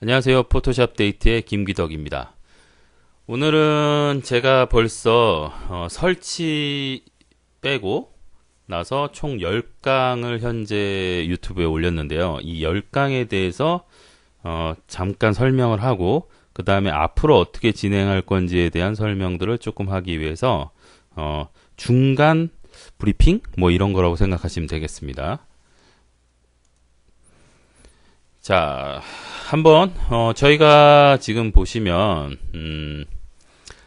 안녕하세요. 포토샵 데이트의 김기덕입니다. 오늘은 제가 벌써 설치 빼고 나서 총 10강을 현재 유튜브에 올렸는데요. 이 10강에 대해서 잠깐 설명을 하고 그 다음에 앞으로 어떻게 진행할 건지에 대한 설명들을 조금 하기 위해서 중간 브리핑? 뭐 이런 거라고 생각하시면 되겠습니다. 자, 한번 저희가 지금 보시면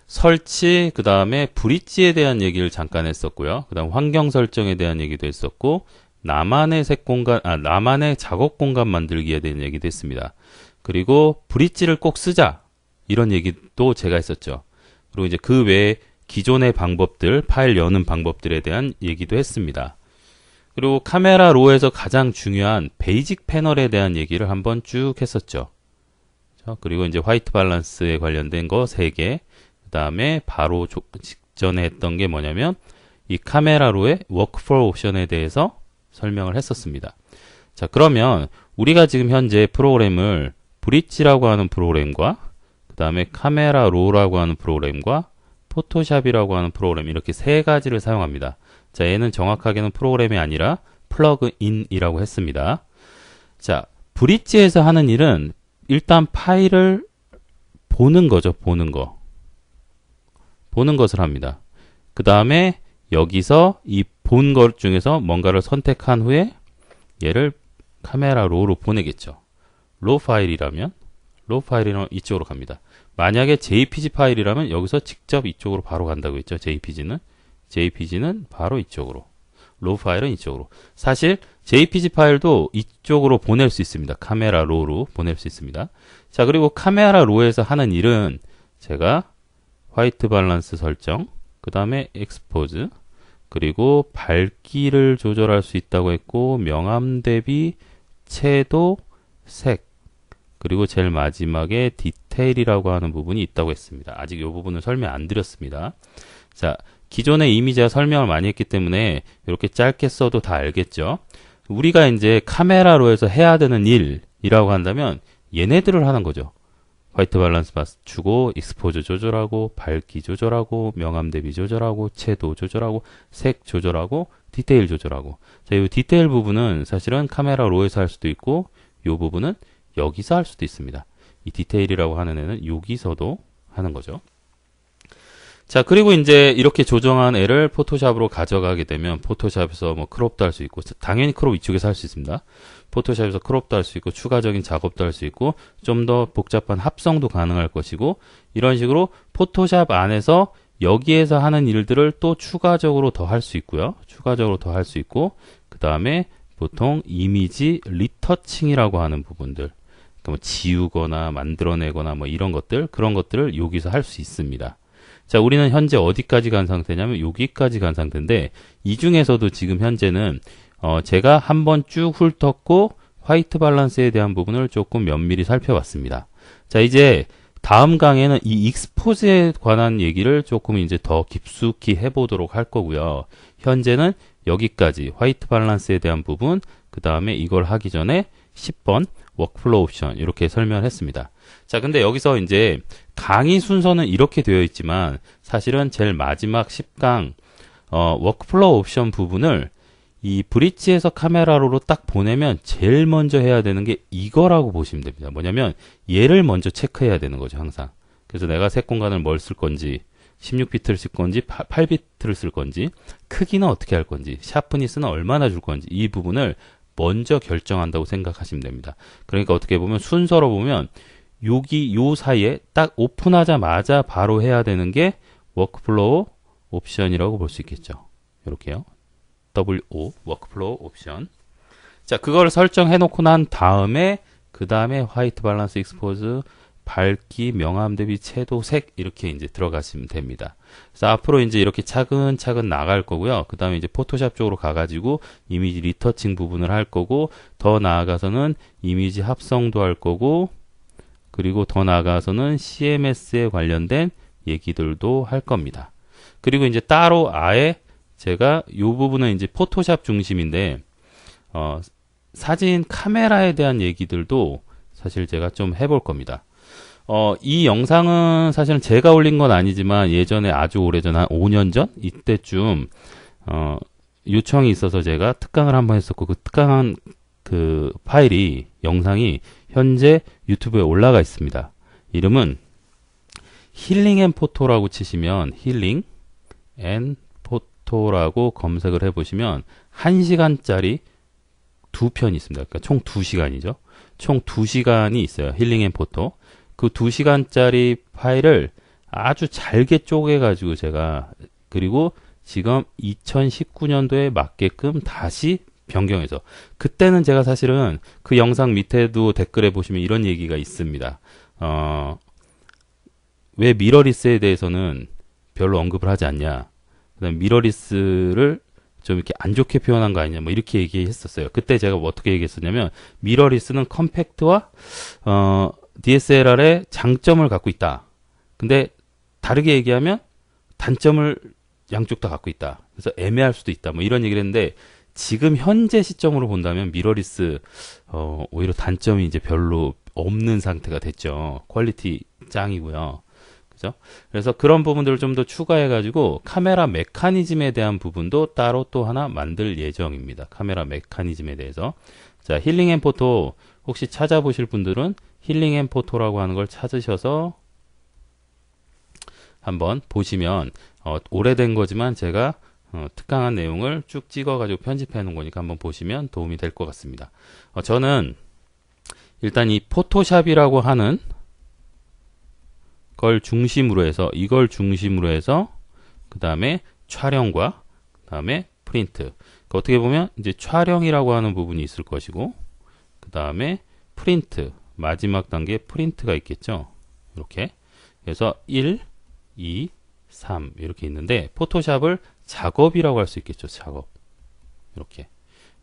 설치 그 다음에 브릿지에 대한 얘기를 잠깐 했었고요. 그 다음 환경 설정에 대한 얘기도 했었고 나만의 색 공간, 나만의 작업 공간 만들기에 대한 얘기도 했습니다. 그리고 브릿지를 꼭 쓰자 이런 얘기도 제가 했었죠. 그리고 이제 그 외에 기존의 방법들, 파일 여는 방법들에 대한 얘기도 했습니다. 그리고 카메라 로에서 가장 중요한 베이직 패널에 대한 얘기를 한번 쭉 했었죠. 그리고 이제 화이트 밸런스에 관련된 거 3개. 그 다음에 바로 직전에 했던 게 뭐냐면 이 카메라 로의 워크플로우 옵션에 대해서 설명을 했었습니다. 자, 그러면 우리가 지금 현재 프로그램을 브릿지라고 하는 프로그램과 그 다음에 카메라 로라고 하는 프로그램과 포토샵이라고 하는 프로그램 이렇게 3가지를 사용합니다. 자, 얘는 정확하게는 프로그램이 아니라 플러그인이라고 했습니다. 자, 브릿지에서 하는 일은 일단 파일을 보는 거죠. 보는 거. 보는 것을 합니다. 그 다음에 여기서 이 본 것 중에서 뭔가를 선택한 후에 얘를 카메라 로로 보내겠죠. 로 파일이라면 이쪽으로 갑니다. 만약에 JPG 파일이라면 여기서 직접 이쪽으로 바로 간다고 했죠. JPG는 바로 이쪽으로. 로 파일은 이쪽으로. 사실 JPG 파일도 이쪽으로 보낼 수 있습니다. 카메라 로로 보낼 수 있습니다. 자, 그리고 카메라 로에서 하는 일은 제가 화이트 밸런스 설정, 그 다음에 익스포즈, 그리고 밝기를 조절할 수 있다고 했고 명암 대비, 채도, 색, 그리고 제일 마지막에 디테일이라고 하는 부분이 있다고 했습니다. 아직 이 부분은 설명 안 드렸습니다. 자, 기존의 이미 제가 설명을 많이 했기 때문에 이렇게 짧게 써도 다 알겠죠. 우리가 이제 카메라로에서 해야 되는 일이라고 한다면 얘네들을 하는 거죠. 화이트 밸런스 맞추고 익스포즈 조절하고 밝기 조절하고 명암 대비 조절하고 채도 조절하고 색 조절하고 디테일 조절하고. 자, 이 디테일 부분은 사실은 카메라 로에서 할 수도 있고 이 부분은 여기서 할 수도 있습니다. 이 디테일이라고 하는 애는 여기서도 하는 거죠. 자, 그리고 이제 이렇게 조정한 애를 포토샵으로 가져가게 되면 포토샵에서 뭐 크롭도 할 수 있고 당연히 크롭 이쪽에서 할 수 있습니다. 포토샵에서 크롭도 할 수 있고 추가적인 작업도 할 수 있고 좀 더 복잡한 합성도 가능할 것이고 이런 식으로 포토샵 안에서 여기에서 하는 일들을 또 추가적으로 더 할 수 있고요. 추가적으로 더 할 수 있고 그 다음에 보통 이미지 리터칭이라고 하는 부분들 그러니까 뭐 지우거나 만들어내거나 뭐 이런 것들 그런 것들을 여기서 할 수 있습니다. 자, 우리는 현재 어디까지 간 상태냐면 여기까지 간 상태인데 이 중에서도 지금 현재는 제가 한번 쭉 훑었고 화이트 밸런스에 대한 부분을 조금 면밀히 살펴봤습니다. 자, 이제 다음 강에는 이 익스포즈에 관한 얘기를 조금 이제 더 깊숙이 해보도록 할 거고요. 현재는 여기까지 화이트 밸런스에 대한 부분 그 다음에 이걸 하기 전에 10번 워크플로우 옵션 이렇게 설명을 했습니다. 자, 근데 여기서 이제 강의 순서는 이렇게 되어 있지만 사실은 제일 마지막 10강 워크플로우 옵션 부분을 이 브릿지에서 카메라로 딱 보내면 제일 먼저 해야 되는 게 이거라고 보시면 됩니다. 뭐냐면 얘를 먼저 체크해야 되는 거죠, 항상. 그래서 내가 색 공간을 뭘 쓸 건지 16비트를 쓸 건지 8비트를 쓸 건지 크기는 어떻게 할 건지 샤프니스는 얼마나 줄 건지 이 부분을 먼저 결정한다고 생각하시면 됩니다. 그러니까 어떻게 보면 순서로 보면 여기 요 사이에 딱 오픈하자마자 바로 해야 되는 게 워크플로우 옵션이라고 볼 수 있겠죠. 이렇게요. WO 워크플로우 옵션. 자, 그걸 설정해 놓고 난 다음에 그 다음에 화이트 밸런스 익스포즈 밝기, 명암 대비, 채도, 색 이렇게 이제 들어가시면 됩니다. 그래서 앞으로 이제 이렇게 차근차근 나갈 거고요. 그 다음에 이제 포토샵 쪽으로 가가지고 이미지 리터칭 부분을 할 거고 더 나아가서는 이미지 합성도 할 거고 그리고 더 나아가서는 CMS에 관련된 얘기들도 할 겁니다. 그리고 이제 따로 아예 제가 이 부분은 이제 포토샵 중심인데 사진 카메라에 대한 얘기들도 사실 제가 좀 해볼 겁니다. 이 영상은 사실은 제가 올린 건 아니지만 예전에 아주 오래전 한 5년 전 이때쯤 요청이 있어서 제가 특강을 한번 했었고 그 특강한 그 파일이 영상이 현재 유튜브에 올라가 있습니다. 이름은 힐링 앤 포토라고 치시면 힐링 앤 포토라고 검색을 해보시면 1시간짜리 2편이 있습니다. 그러니까 총 2시간이죠. 총 2시간이 있어요. 힐링 앤 포토. 그 2시간짜리 파일을 아주 잘게 쪼개가지고 제가 그리고 지금 2019년도에 맞게끔 다시 변경해서 그때는 제가 사실은 그 영상 밑에도 댓글에 보시면 이런 얘기가 있습니다. 왜 미러리스에 대해서는 별로 언급을 하지 않냐. 그다음 미러리스를 좀 이렇게 안 좋게 표현한 거 아니냐. 뭐 이렇게 얘기했었어요. 그때 제가 뭐 어떻게 얘기했었냐면 미러리스는 컴팩트와 DSLR의 장점을 갖고 있다. 근데 다르게 얘기하면 단점을 양쪽 다 갖고 있다. 그래서 애매할 수도 있다. 뭐 이런 얘기를 했는데 지금 현재 시점으로 본다면 미러리스 오히려 단점이 이제 별로 없는 상태가 됐죠. 퀄리티 짱이고요. 그죠? 그래서 그런 부분들을 좀 더 추가해 가지고 카메라 메커니즘에 대한 부분도 따로 또 하나 만들 예정입니다. 카메라 메커니즘에 대해서. 자, 힐링 앤 포토 혹시 찾아보실 분들은 힐링 앤 포토라고 하는 걸 찾으셔서 한번 보시면 오래된 거지만 제가 특강한 내용을 쭉 찍어가지고 편집해 놓은 거니까 한번 보시면 도움이 될 것 같습니다. 저는 일단 이 포토샵이라고 하는 걸 중심으로 해서 이걸 중심으로 해서 그 다음에 촬영과 그 다음에 프린트. 그러니까 어떻게 보면 이제 촬영이라고 하는 부분이 있을 것이고 그 다음에 프린트. 마지막 단계 프린트가 있겠죠. 이렇게. 그래서 1, 2, 3 이렇게 있는데 포토샵을 작업이라고 할 수 있겠죠. 작업. 이렇게.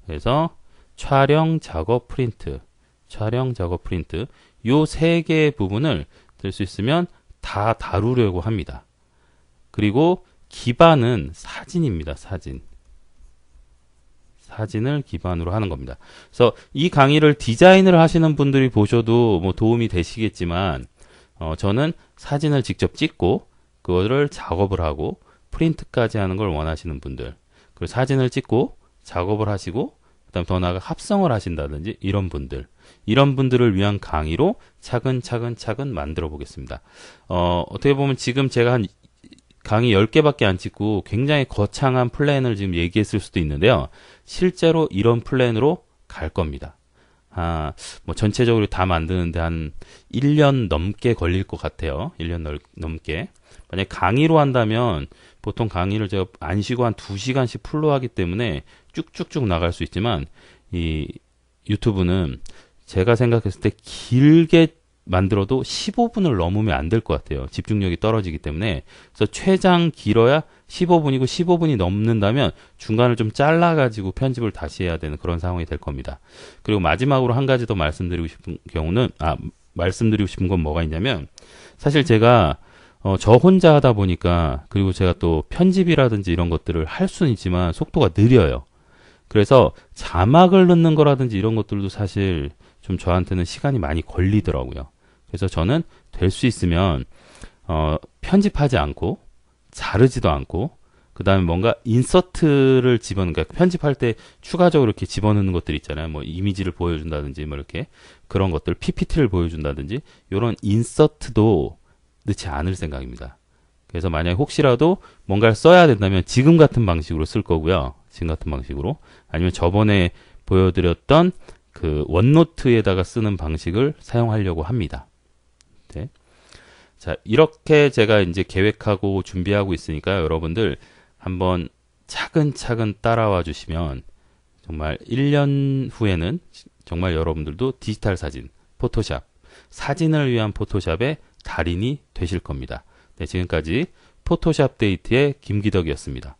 그래서 촬영, 작업, 프린트. 촬영, 작업, 프린트. 요 세 개의 부분을 될 수 있으면 다 다루려고 합니다. 그리고 기반은 사진입니다. 사진. 사진을 기반으로 하는 겁니다. 그래서 이 강의를 디자인을 하시는 분들이 보셔도 뭐 도움이 되시겠지만 저는 사진을 직접 찍고 그거를 작업을 하고 프린트까지 하는 걸 원하시는 분들 그리고 사진을 찍고 작업을 하시고 그다음 더 나아가 합성을 하신다든지 이런 분들을 위한 강의로 차근차근 만들어 보겠습니다. 어떻게 보면 지금 제가 한 강의 10개밖에 안 찍고 굉장히 거창한 플랜을 지금 얘기했을 수도 있는데요. 실제로 이런 플랜으로 갈 겁니다. 뭐 전체적으로 다 만드는데 한 1년 넘게 걸릴 것 같아요. 1년 넘게. 만약에 강의로 한다면 보통 강의를 제가 안 쉬고 한 2시간씩 풀로 하기 때문에 쭉쭉쭉 나갈 수 있지만 이 유튜브는 제가 생각했을 때 길게 만들어도 15분을 넘으면 안 될 것 같아요. 집중력이 떨어지기 때문에. 그래서 최장 길어야 15분이고 15분이 넘는다면 중간을 좀 잘라가지고 편집을 다시 해야 되는 그런 상황이 될 겁니다. 그리고 마지막으로 한 가지 더 말씀드리고 싶은 경우는, 말씀드리고 싶은 건 뭐가 있냐면, 사실 제가 저 혼자 하다 보니까, 그리고 제가 또 편집이라든지 이런 것들을 할 수는 있지만 속도가 느려요. 그래서 자막을 넣는 거라든지 이런 것들도 사실 좀 저한테는 시간이 많이 걸리더라고요. 그래서 저는 될 수 있으면 편집하지 않고 자르지도 않고 그 다음에 뭔가 인서트를 그러니까 편집할 때 추가적으로 이렇게 집어넣는 것들 있잖아요. 뭐 이미지를 보여준다든지 뭐 이렇게 그런 것들 PPT를 보여준다든지 이런 인서트도 넣지 않을 생각입니다. 그래서 만약에 혹시라도 뭔가를 써야 된다면 지금 같은 방식으로 쓸 거고요. 지금 같은 방식으로 아니면 저번에 보여드렸던 그 원노트에다가 쓰는 방식을 사용하려고 합니다. 네. 자, 이렇게 제가 이제 계획하고 준비하고 있으니까 여러분들 한번 차근차근 따라와 주시면 정말 1년 후에는 정말 여러분들도 디지털 사진, 포토샵, 사진을 위한 포토샵의 달인이 되실 겁니다. 네, 지금까지 포토샵 데이트의 김기덕이었습니다.